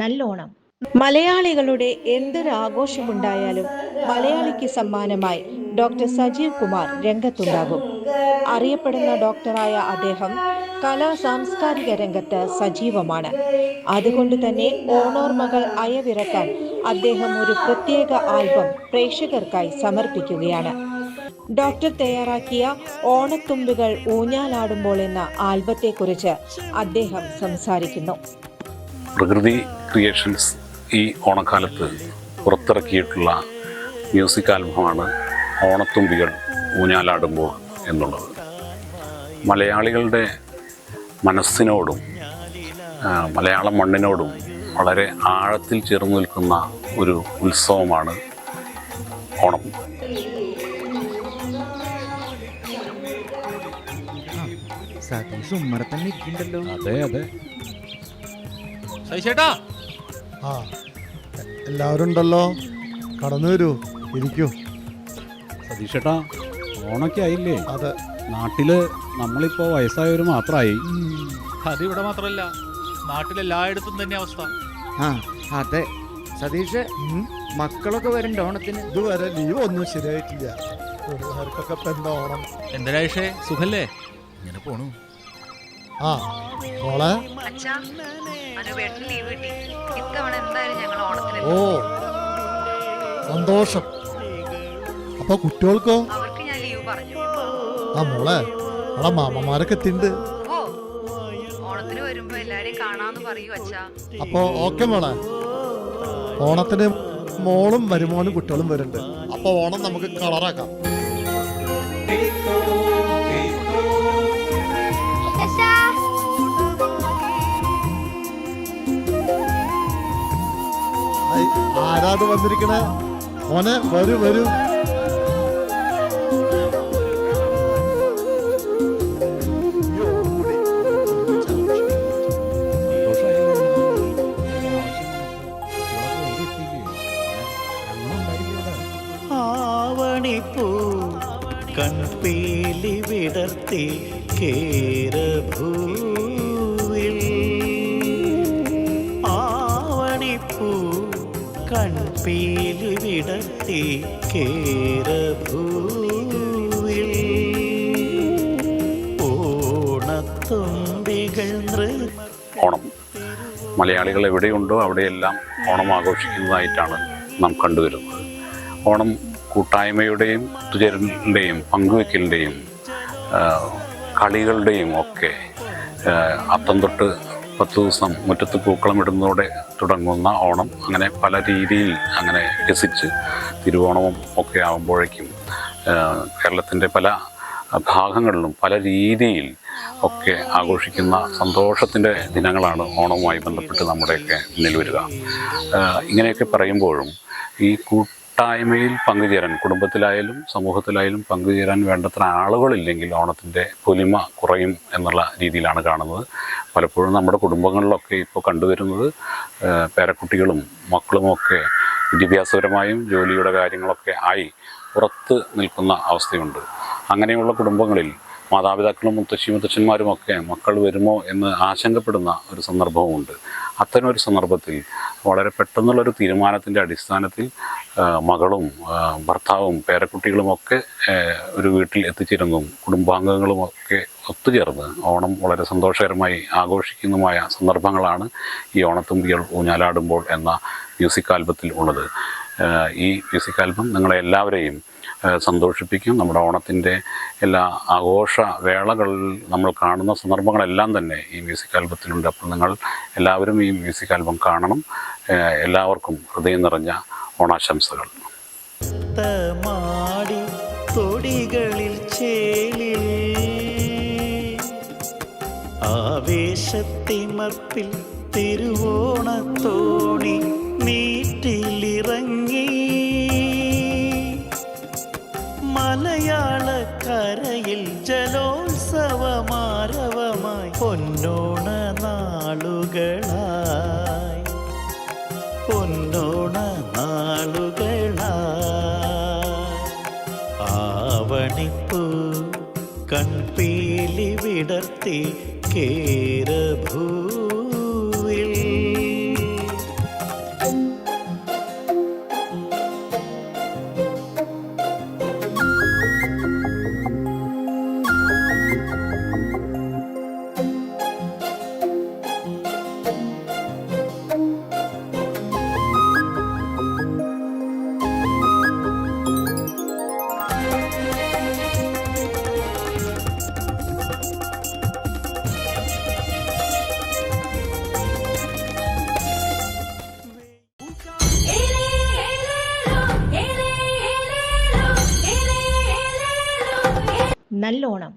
നല്ലോണം. മലയാളികളുടെ എന്തൊരു ആഘോഷമുണ്ടായാലും മലയാളിക്ക് സമ്മാനമായി ഡോക്ടർ സജീവ് കുമാർ രംഗത്തുണ്ടാകും. അറിയപ്പെടുന്ന ഡോക്ടറായ അദ്ദേഹം കലാ സാംസ്കാരിക രംഗത്ത് സജീവമാണ്. അതുകൊണ്ട് തന്നെ ഓണോർമകൾ അയവിറക്കാൻ അദ്ദേഹം ഒരു പ്രത്യേക ആൽബം പ്രേക്ഷകർക്കായി സമർപ്പിക്കുകയാണ്. ഡോക്ടർ തയ്യാറാക്കിയ ഓണത്തുമ്പികൾ ഊഞ്ഞാലാടുമ്പോൾ എന്ന ആൽബത്തെക്കുറിച്ച് അദ്ദേഹം സംസാരിക്കുന്നു. പ്രകൃതി ക്രിയേഷൻസ് ഈ ഓണക്കാലത്ത് പുറത്തിറക്കിയിട്ടുള്ള മ്യൂസിക് ആൽബമാണ് ഓണത്തുമ്പികൾ ഊഞ്ഞാലാടുമ്പോൾ എന്നുള്ളത്. മലയാളികളുടെ മനസ്സിനോടും മലയാള മണ്ണിനോടും വളരെ ആഴത്തിൽ ചേർന്ന് നിൽക്കുന്ന ഒരു ഉത്സവമാണ് ഓണം. സതീഷ് ഉമ്മറെ തന്നെ ഇരിക്കണ്ടല്ലോ. അതെ അതെ. എല്ലാവരും ഉണ്ടല്ലോ, കടന്നു വരൂ, ഇരിക്കൂ. സതീഷേട്ടാ, ഓണൊക്കെ ആയില്ലേ? അതെ. നാട്ടില് നമ്മളിപ്പോ വയസ്സായവർ മാത്രമായി. അതിവിടെ മാത്രമല്ല, നാട്ടിലെല്ലായിടത്തും തന്നെ അവസ്ഥ. ആ അതെ സതീഷ്, മക്കളൊക്കെ വരണ്ട ഓണത്തിന്. ഇതുവരെ ലീവ് ഒന്നും ശരിയായിട്ടില്ല. പിള്ളേർക്കൊക്കെ ഇപ്പൊ എന്താ ഓണം? എന്തരായിഷേ, സുഖല്ലേ? ഇങ്ങനെ പോണു. ആ മോളെ, ഓ സന്തോഷം. അപ്പൊ കുട്ടികൾക്കോ? ആ മോളെ, അവിടെ മാമന്മാരൊക്കെ എത്തിണ്ട്. അപ്പൊ ഓക്കെ മോളെ, ഓണത്തിന് മോളും മരുമോനും കുട്ടികളും വരുന്നുണ്ട്. അപ്പൊ ഓണം നമുക്ക് കളറാക്കാം. ആരാത് വന്നിരിക്കണേ? മോനെ വരൂ വരൂ. ആവണിപ്പൂ കൺപീലി വിടർത്തി കേരഭൂവിൽ, ആവണിപ്പൂ കൺപീലി വിടർത്തി കേരഭൂവിൽ, ഓണത്തുമ്പികൾ ഓണം മലയാളികൾ എവിടെയുണ്ടോ അവിടെയെല്ലാം ഓണം ആഘോഷിക്കുന്നതായിട്ടാണ് നാം കണ്ടുവരുന്നത്. ഓണം കൂട്ടായ്മയുടെയും ഒത്തുചേരലിൻ്റെയും പങ്കുവെക്കലിൻ്റെയും കളികളുടെയും ഒക്കെ അത്തം തൊട്ട് 10 ദിവസം മുറ്റത്ത് പൂക്കളമിടുന്നതോടെ തുടങ്ങുന്ന ഓണം അങ്ങനെ പല രീതിയിൽ അങ്ങനെ രസിച്ച് തിരുവോണവും ഒക്കെ ആകുമ്പോഴേക്കും കേരളത്തിൻ്റെ പല ഭാഗങ്ങളിലും പല രീതിയിൽ ഒക്കെ ആഘോഷിക്കുന്ന സന്തോഷത്തിൻ്റെ ദിനങ്ങളാണ് ഓണവുമായി ബന്ധപ്പെട്ട് നമ്മുടെയൊക്കെ മുന്നിൽ വരിക. ഇങ്ങനെയൊക്കെ പറയുമ്പോഴും ഈ കൂട്ടായ്മയിൽ പങ്കുചേരാൻ, കുടുംബത്തിലായാലും സമൂഹത്തിലായാലും പങ്കുചേരാൻ വേണ്ടത്ര ആളുകളില്ലെങ്കിൽ ഓണത്തിൻ്റെ പൊലിമ കുറയും എന്നുള്ള രീതിയിലാണ് കാണുന്നത്. പലപ്പോഴും നമ്മുടെ കുടുംബങ്ങളിലൊക്കെ ഇപ്പോൾ കണ്ടുവരുന്നത് പേരക്കുട്ടികളും മക്കളുമൊക്കെ വിദ്യാഭ്യാസപരമായും ജോലിയുടെ കാര്യങ്ങളൊക്കെ ആയി പുറത്ത് നിൽക്കുന്ന അവസ്ഥയുണ്ട്. അങ്ങനെയുള്ള കുടുംബങ്ങളിൽ മാതാപിതാക്കളും മുത്തശ്ശിമാരുമൊക്കെ മക്കൾ വരുമോ എന്ന് ആശങ്കപ്പെടുന്ന ഒരു സന്ദർഭവുമുണ്ട്. അത്തരമൊരു സന്ദർഭത്തിൽ വളരെ പെട്ടെന്നുള്ളൊരു തീരുമാനത്തിൻ്റെ അടിസ്ഥാനത്തിൽ മകളും ഭർത്താവും പേരക്കുട്ടികളുമൊക്കെ ഒരു വീട്ടിൽ എത്തിച്ചേരുന്നതും കുടുംബാംഗങ്ങളുമൊക്കെ ഒത്തുചേർന്ന് ഓണം വളരെ സന്തോഷകരമായി ആഘോഷിക്കുന്നതുമായ സന്ദർഭങ്ങളാണ് ഈ ഓണത്തുമ്പികൾ ഊഞ്ഞാലാടുമ്പോൾ എന്ന മ്യൂസിക് ആൽബത്തിൽ ഉള്ളത്. ഈ മ്യൂസിക് ആൽബം നിങ്ങളെ എല്ലാവരെയും സന്തോഷിപ്പിക്കും. നമ്മുടെ ഓണത്തിൻ്റെ എല്ലാ ആഘോഷ വേളകളിൽ നമ്മൾ കാണുന്ന സന്ദർഭങ്ങളെല്ലാം തന്നെ ഈ മ്യൂസിക് ആൽബത്തിലുണ്ട്. അപ്പോൾ നിങ്ങൾ എല്ലാവരും ഈ മ്യൂസിക് ആൽബം കാണണം. എല്ലാവർക്കും ഹൃദയം നിറഞ്ഞ ഓണാശംസകൾ. തൊടികളിൽ ചേലിൽ ആവേശത്തിമർപ്പിൽ തിരുവോണത്തോണി നീറ്റിലിറങ്ങി, മലയാളക്കരയിൽ ജലോത്സവമാരവമായി പൊന്നോണ നാളുകളായി, പൊന്നോണ നാളുകളായി. ആവണിപ്പൂ കൺപീലി വിടർത്തി കേരഭൂവിൽ, നല്ലോണം.